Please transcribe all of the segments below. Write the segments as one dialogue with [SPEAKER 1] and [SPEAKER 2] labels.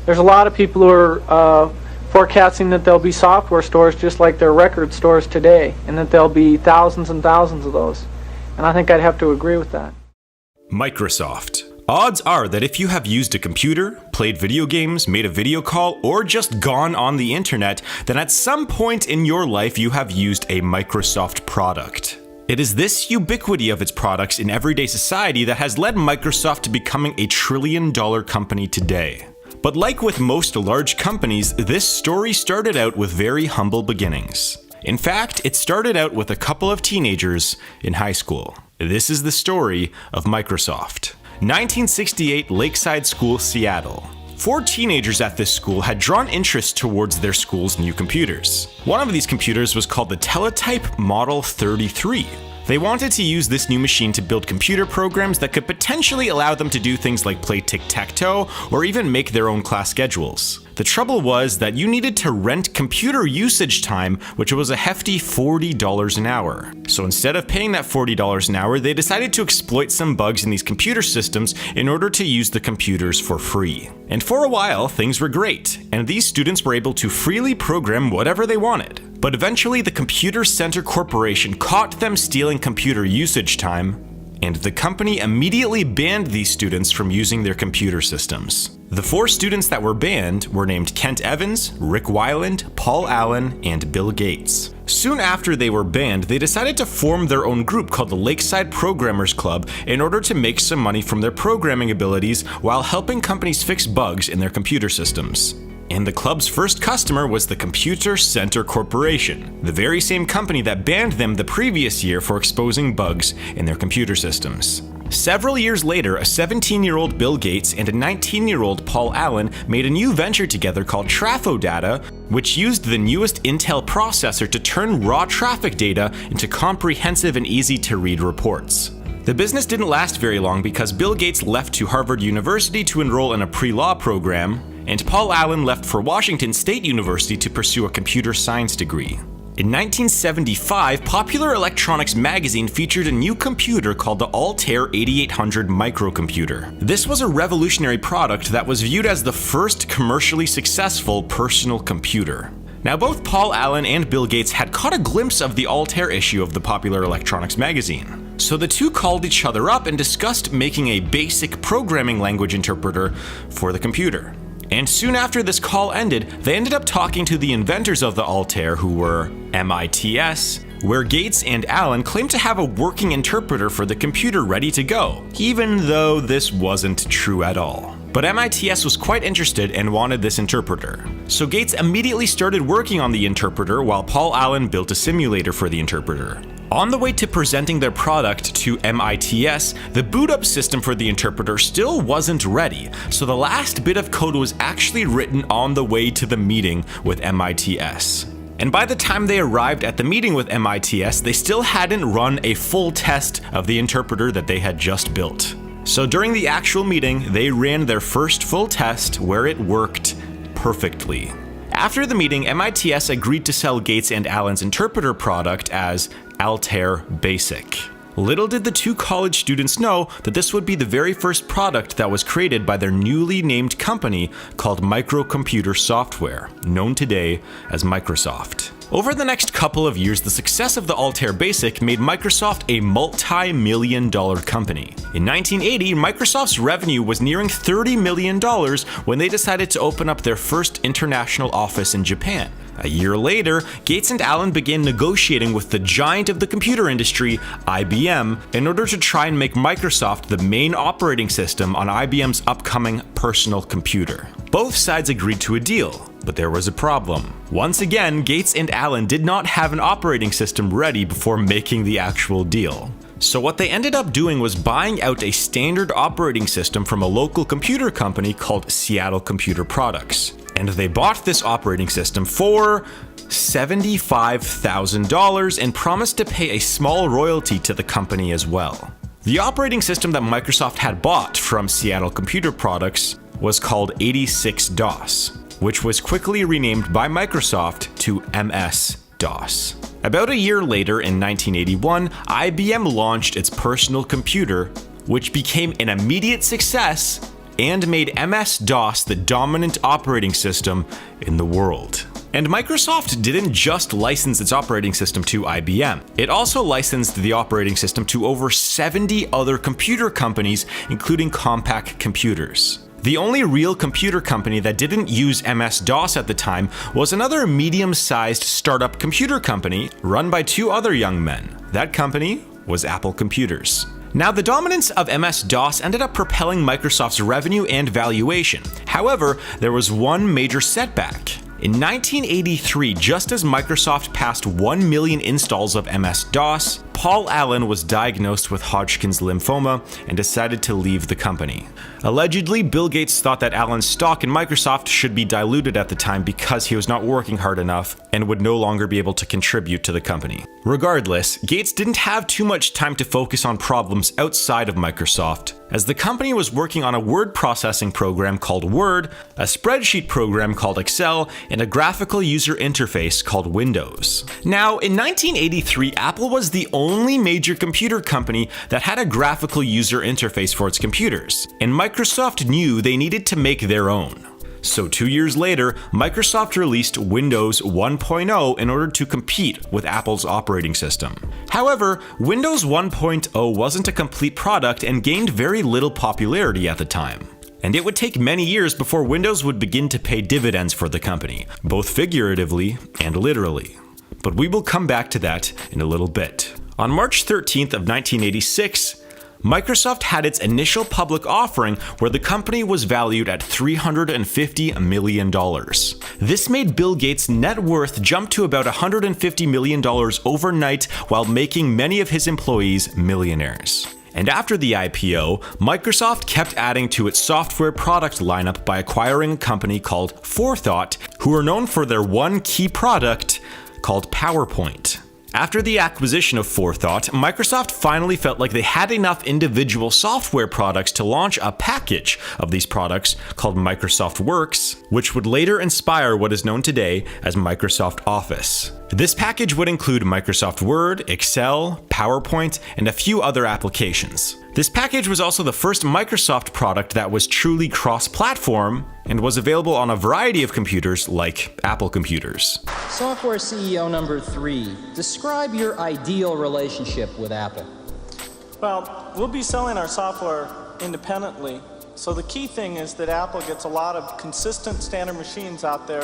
[SPEAKER 1] There's a lot of people who are forecasting that there'll be software stores just like there are record stores today, and that there'll be thousands and thousands of those. And I think I'd have to agree with that.
[SPEAKER 2] Microsoft. Odds are that if you have used a computer, played video games, made a video call, or just gone on the internet, then at some point in your life you have used a Microsoft product. It is this ubiquity of its products in everyday society that has led Microsoft to becoming a trillion-dollar company today. But like with most large companies, this story started out with very humble beginnings. In fact, it started out with a couple of teenagers in high school. This is the story of Microsoft. 1968 Lakeside School, Seattle. 4 teenagers at this school had drawn interest towards their school's new computers. One of these computers was called the Teletype Model 33. They wanted to use this new machine to build computer programs that could potentially allow them to do things like play tic-tac-toe or even make their own class schedules. The trouble was that you needed to rent computer usage time, which was a hefty $40 an hour. So instead of paying that $40 an hour, they decided to exploit some bugs in these computer systems in order to use the computers for free. And for a while, things were great, and these students were able to freely program whatever they wanted. But eventually, the Computer Center Corporation caught them stealing computer usage time, and the company immediately banned these students from using their computer systems. The 4 students that were banned were named Kent Evans, Rick Weiland, Paul Allen, and Bill Gates. Soon after they were banned, they decided to form their own group called the Lakeside Programmers Club in order to make some money from their programming abilities while helping companies fix bugs in their computer systems. And the club's first customer was the Computer Center Corporation, the very same company that banned them the previous year for exposing bugs in their computer systems. Several years later, a 17-year-old Bill Gates and a 19-year-old Paul Allen made a new venture together called TrafoData, which used the newest Intel processor to turn raw traffic data into comprehensive and easy-to-read reports. The business didn't last very long because Bill Gates left to Harvard University to enroll in a pre-law program, and Paul Allen left for Washington State University to pursue a computer science degree. In 1975, Popular Electronics magazine featured a new computer called the Altair 8800 microcomputer. This was a revolutionary product that was viewed as the first commercially successful personal computer. Now, both Paul Allen and Bill Gates had caught a glimpse of the Altair issue of the Popular Electronics magazine. So the two called each other up and discussed making a basic programming language interpreter for the computer. And soon after this call ended, they ended up talking to the inventors of the Altair, who were MITS, where Gates and Allen claimed to have a working interpreter for the computer ready to go, even though this wasn't true at all. But MITS was quite interested and wanted this interpreter. So Gates immediately started working on the interpreter while Paul Allen built a simulator for the interpreter. On the way to presenting their product to MITS, the boot-up system for the interpreter still wasn't ready, so the last bit of code was actually written on the way to the meeting with MITS. And by the time they arrived at the meeting with MITS, they still hadn't run a full test of the interpreter that they had just built. So during the actual meeting, they ran their first full test where it worked perfectly. After the meeting, MITS agreed to sell Gates and Allen's interpreter product as Altair Basic. Little did the two college students know that this would be the very first product that was created by their newly named company called Microcomputer Software, known today as Microsoft. Over the next couple of years, the success of the Altair Basic made Microsoft a multi-million-dollar company. In 1980, Microsoft's revenue was nearing $30 million when they decided to open up their first international office in Japan. A year later, Gates and Allen began negotiating with the giant of the computer industry, IBM, in order to try and make Microsoft the main operating system on IBM's upcoming personal computer. Both sides agreed to a deal, but there was a problem. Once again, Gates and Allen did not have an operating system ready before making the actual deal. So what they ended up doing was buying out a standard operating system from a local computer company called Seattle Computer Products. And they bought this operating system for $75,000 and promised to pay a small royalty to the company as well. The operating system that Microsoft had bought from Seattle Computer Products was called 86-DOS, which was quickly renamed by Microsoft to MS-DOS. About a year later, in 1981, IBM launched its personal computer, which became an immediate success and made MS-DOS the dominant operating system in the world. And Microsoft didn't just license its operating system to IBM. It also licensed the operating system to over 70 other computer companies, including Compaq Computers. The only real computer company that didn't use MS-DOS at the time was another medium-sized startup computer company run by two other young men. That company was Apple Computers. Now, the dominance of MS-DOS ended up propelling Microsoft's revenue and valuation. However, there was one major setback. In 1983, just as Microsoft passed 1 million installs of MS-DOS, Paul Allen was diagnosed with Hodgkin's lymphoma and decided to leave the company. Allegedly, Bill Gates thought that Allen's stock in Microsoft should be diluted at the time because he was not working hard enough and would no longer be able to contribute to the company. Regardless, Gates didn't have too much time to focus on problems outside of Microsoft, as the company was working on a word processing program called Word, a spreadsheet program called Excel, and a graphical user interface called Windows. Now, in 1983, Apple was the only major computer company that had a graphical user interface for its computers, and Microsoft knew they needed to make their own. So 2 years later, Microsoft released Windows 1.0 in order to compete with Apple's operating system. However, Windows 1.0 wasn't a complete product and gained very little popularity at the time. And it would take many years before Windows would begin to pay dividends for the company, both figuratively and literally. But we will come back to that in a little bit. On March 13th of 1986, Microsoft had its initial public offering where the company was valued at $350 million. This made Bill Gates' net worth jump to about $150 million overnight while making many of his employees millionaires. And after the IPO, Microsoft kept adding to its software product lineup by acquiring a company called Forethought, who are known for their one key product called PowerPoint. After the acquisition of Forethought, Microsoft finally felt like they had enough individual software products to launch a package of these products called Microsoft Works, which would later inspire what is known today as Microsoft Office. This package would include Microsoft Word, Excel, PowerPoint, and a few other applications. This package was also the first Microsoft product that was truly cross-platform and was available on a variety of computers like Apple Computers.
[SPEAKER 3] Software CEO number 3, describe your ideal relationship with Apple.
[SPEAKER 4] Well, we'll be selling our software independently, so the key thing is that Apple gets a lot of consistent standard machines out there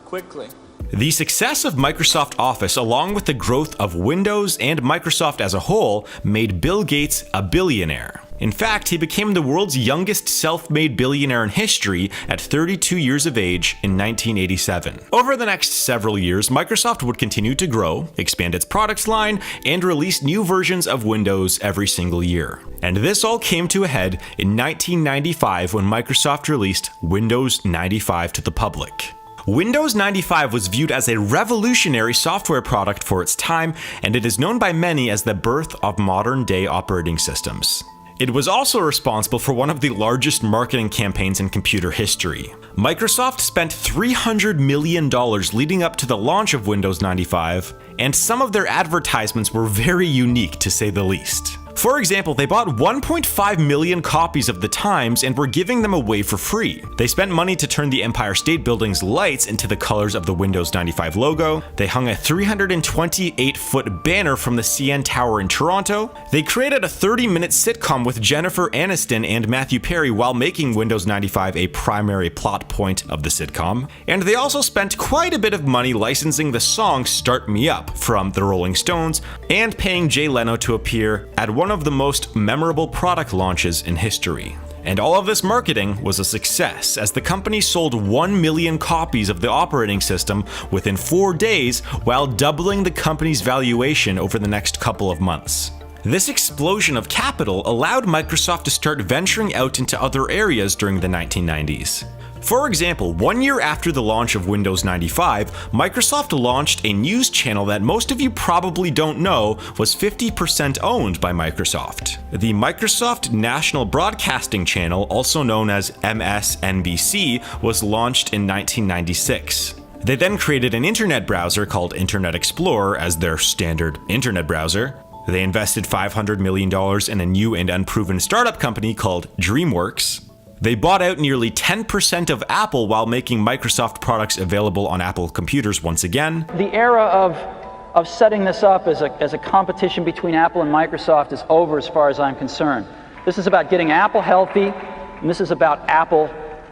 [SPEAKER 4] quickly.
[SPEAKER 2] The success of Microsoft Office, along with the growth of Windows and Microsoft as a whole, made Bill Gates a billionaire. In fact, he became the world's youngest self-made billionaire in history at 32 years of age in 1987. Over the next several years, Microsoft would continue to grow, expand its products line, and release new versions of Windows every single year. And this all came to a head in 1995 when Microsoft released Windows 95 to the public. Windows 95 was viewed as a revolutionary software product for its time, and it is known by many as the birth of modern-day operating systems. It was also responsible for one of the largest marketing campaigns in computer history. Microsoft spent $300 million leading up to the launch of Windows 95, and some of their advertisements were very unique to say the least. For example, they bought 1.5 million copies of the Times and were giving them away for free. They spent money to turn the Empire State Building's lights into the colors of the Windows 95 logo. They hung a 328-foot banner from the CN Tower in Toronto. They created a 30-minute sitcom with Jennifer Aniston and Matthew Perry while making Windows 95 a primary plot point of the sitcom. And they also spent quite a bit of money licensing the song Start Me Up from the Rolling Stones and paying Jay Leno to appear at one of the most memorable product launches in history. And all of this marketing was a success, as the company sold 1 million copies of the operating system within 4 days, while doubling the company's valuation over the next couple of months. This explosion of capital allowed Microsoft to start venturing out into other areas during the 1990s. For example, 1 year after the launch of Windows 95, Microsoft launched a news channel that most of you probably don't know was 50% owned by Microsoft. The Microsoft National Broadcasting Channel, also known as MSNBC, was launched in 1996. They then created an internet browser called Internet Explorer as their standard internet browser. They invested $500 million in a new and unproven startup company called DreamWorks. They bought out nearly 10% of Apple while making Microsoft products available on Apple computers once again.
[SPEAKER 3] The era of setting this up as a competition between Apple and Microsoft is over as far as I'm concerned. This is about getting Apple healthy, and this is about Apple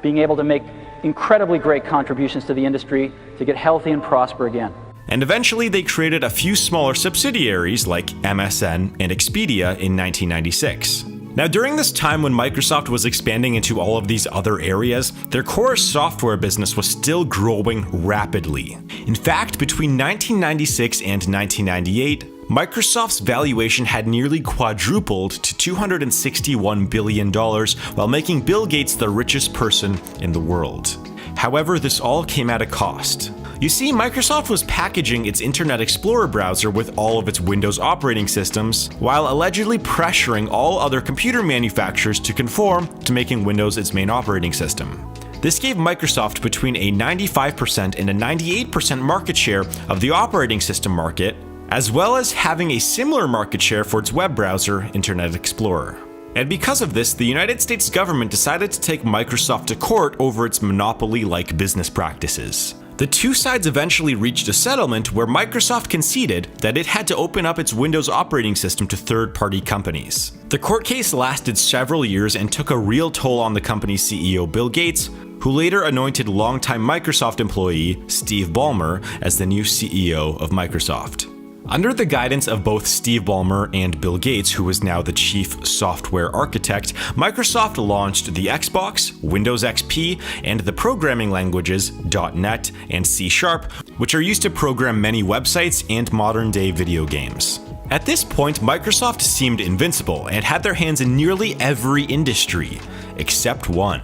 [SPEAKER 3] being able to make incredibly great contributions to the industry to get healthy and prosper again.
[SPEAKER 2] And eventually they created a few smaller subsidiaries like MSN and Expedia in 1996. Now, during this time when Microsoft was expanding into all of these other areas, their core software business was still growing rapidly. In fact, between 1996 and 1998, Microsoft's valuation had nearly quadrupled to $261 billion, while making Bill Gates the richest person in the world. However, this all came at a cost. You see, Microsoft was packaging its Internet Explorer browser with all of its Windows operating systems, while allegedly pressuring all other computer manufacturers to conform to making Windows its main operating system. This gave Microsoft between a 95% and a 98% market share of the operating system market, as well as having a similar market share for its web browser, Internet Explorer. And because of this, the United States government decided to take Microsoft to court over its monopoly-like business practices. The two sides eventually reached a settlement where Microsoft conceded that it had to open up its Windows operating system to third-party companies. The court case lasted several years and took a real toll on the company's CEO Bill Gates, who later anointed longtime Microsoft employee Steve Ballmer as the new CEO of Microsoft. Under the guidance of both Steve Ballmer and Bill Gates, who was now the chief software architect, Microsoft launched the Xbox, Windows XP, and the programming languages .NET and C#, which are used to program many websites and modern-day video games. At this point, Microsoft seemed invincible and had their hands in nearly every industry, except one: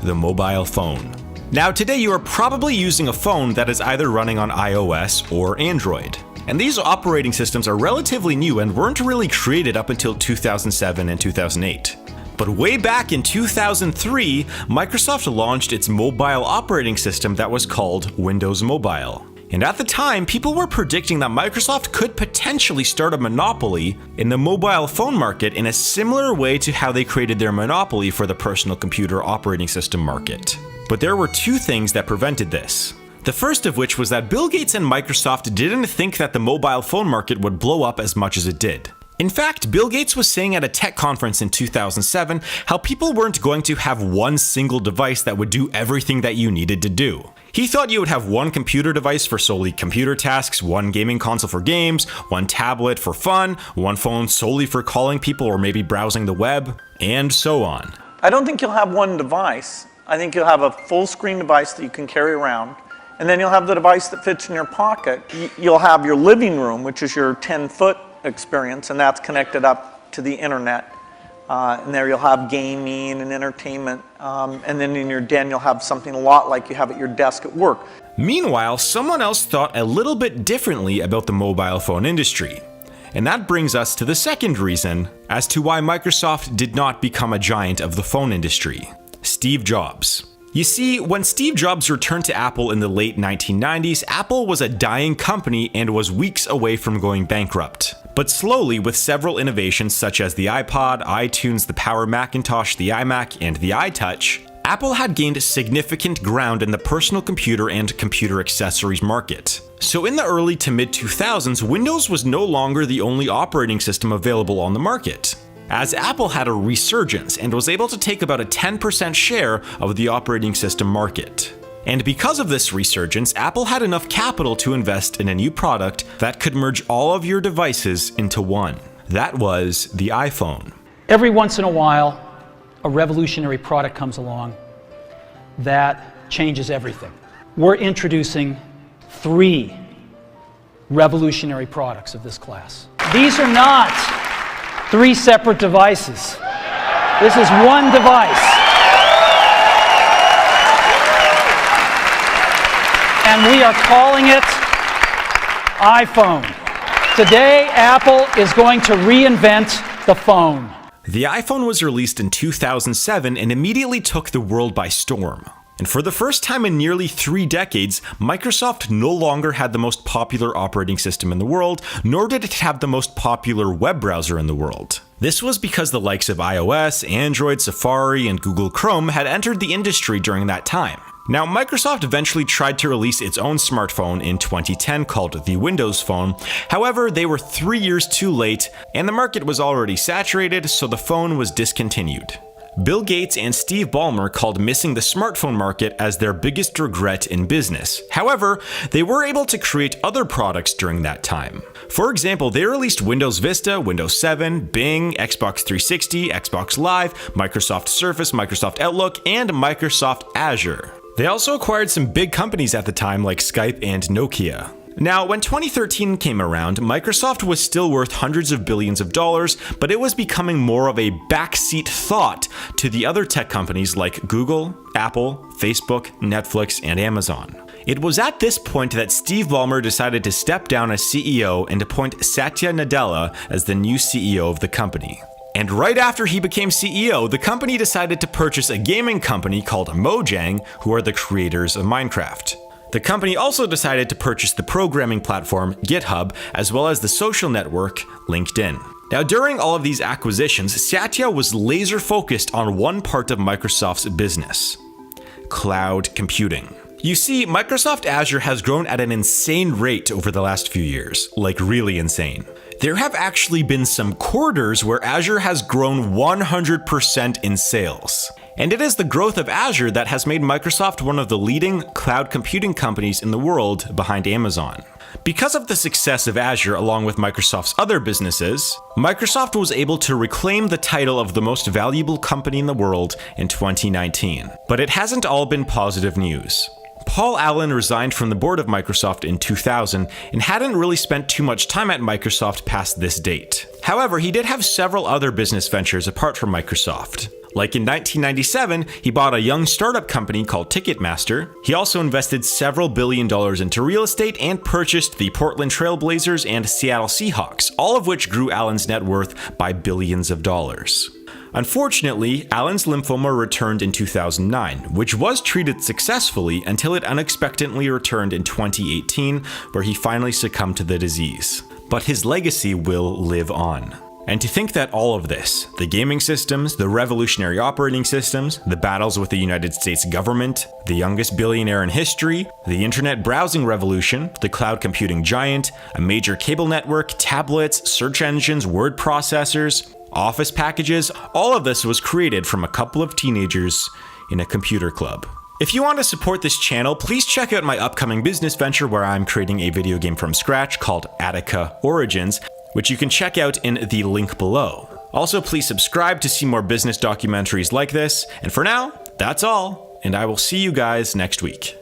[SPEAKER 2] the mobile phone. Now, today you are probably using a phone that is either running on iOS or Android. And these operating systems are relatively new and weren't really created up until 2007 and 2008. But way back in 2003, Microsoft launched its mobile operating system that was called Windows Mobile. And at the time, people were predicting that Microsoft could potentially start a monopoly in the mobile phone market in a similar way to how they created their monopoly for the personal computer operating system market. But there were two things that prevented this. The first of which was that Bill Gates and Microsoft didn't think that the mobile phone market would blow up as much as it did. In fact, Bill Gates was saying at a tech conference in 2007 how people weren't going to have one single device that would do everything that you needed to do. He thought you would have one computer device for solely computer tasks, one gaming console for games, one tablet for fun, one phone solely for calling people or maybe browsing the web, and so on.
[SPEAKER 4] I don't think you'll have one device. I think you'll have a full screen device that you can carry around. And then you'll have the device that fits in your pocket. You'll have your living room, which is your 10-foot experience, and that's connected up to the internet. And there you'll have gaming and entertainment. And then in your den, you'll have something a lot like you have at your desk at work.
[SPEAKER 2] Meanwhile, someone else thought a little bit differently about the mobile phone industry. And that brings us to the second reason as to why Microsoft did not become a giant of the phone industry: Steve Jobs. You see, when Steve Jobs returned to Apple in the late 1990s, Apple was a dying company and was weeks away from going bankrupt. But slowly, with several innovations such as the iPod, iTunes, the Power Macintosh, the iMac, and the iTouch, Apple had gained significant ground in the personal computer and computer accessories market. So in the early to mid-2000s, Windows was no longer the only operating system available on the market, as Apple had a resurgence and was able to take about a 10% share of the operating system market. And because of this resurgence, Apple had enough capital to invest in a new product that could merge all of your devices into one. That was the iPhone.
[SPEAKER 3] Every once in a while, a revolutionary product comes along that changes everything. We're introducing 3 revolutionary products of this class. These are not 3 separate devices. This is one device. And we are calling it iPhone. Today, Apple is going to reinvent the phone.
[SPEAKER 2] The iPhone was released in 2007 and immediately took the world by storm. And for the first time in nearly 3 decades, Microsoft no longer had the most popular operating system in the world, nor did it have the most popular web browser in the world. This was because the likes of iOS, Android, Safari, and Google Chrome had entered the industry during that time. Now, Microsoft eventually tried to release its own smartphone in 2010 called the Windows Phone. However, they were 3 years too late, and the market was already saturated, so the phone was discontinued. Bill Gates and Steve Ballmer called missing the smartphone market as their biggest regret in business. However, they were able to create other products during that time. For example, they released Windows Vista, Windows 7, Bing, Xbox 360, Xbox Live, Microsoft Surface, Microsoft Outlook, and Microsoft Azure. They also acquired some big companies at the time like Skype and Nokia. Now, when 2013 came around, Microsoft was still worth hundreds of billions of dollars, but it was becoming more of a backseat thought to the other tech companies like Google, Apple, Facebook, Netflix, and Amazon. It was at this point that Steve Ballmer decided to step down as CEO and appoint Satya Nadella as the new CEO of the company. And right after he became CEO, the company decided to purchase a gaming company called Mojang, who are the creators of Minecraft. The company also decided to purchase the programming platform GitHub, as well as the social network LinkedIn. Now, during all of these acquisitions, Satya was laser focused on one part of Microsoft's business: cloud computing. You see, Microsoft Azure has grown at an insane rate over the last few years, like really insane. There have actually been some quarters where Azure has grown 100% in sales. And it is the growth of Azure that has made Microsoft one of the leading cloud computing companies in the world behind Amazon. Because of the success of Azure along with Microsoft's other businesses, Microsoft was able to reclaim the title of the most valuable company in the world in 2019. But it hasn't all been positive news. Paul Allen resigned from the board of Microsoft in 2000 and hadn't really spent too much time at Microsoft past this date. However, he did have several other business ventures apart from Microsoft. Like in 1997, he bought a young startup company called Ticketmaster. He also invested several $1 billion into real estate and purchased the Portland Trail Blazers and Seattle Seahawks, all of which grew Allen's net worth by billions of dollars. Unfortunately, Allen's lymphoma returned in 2009, which was treated successfully until it unexpectedly returned in 2018, where he finally succumbed to the disease. But his legacy will live on. And to think that all of this, the gaming systems, the revolutionary operating systems, the battles with the United States government, the youngest billionaire in history, the internet browsing revolution, the cloud computing giant, a major cable network, tablets, search engines, word processors, office packages, all of this was created from a couple of teenagers in a computer club. If you want to support this channel, please check out my upcoming business venture where I'm creating a video game from scratch called Attica Origins, which you can check out in the link below. Also, please subscribe to see more business documentaries like this. And for now, that's all, and I will see you guys next week.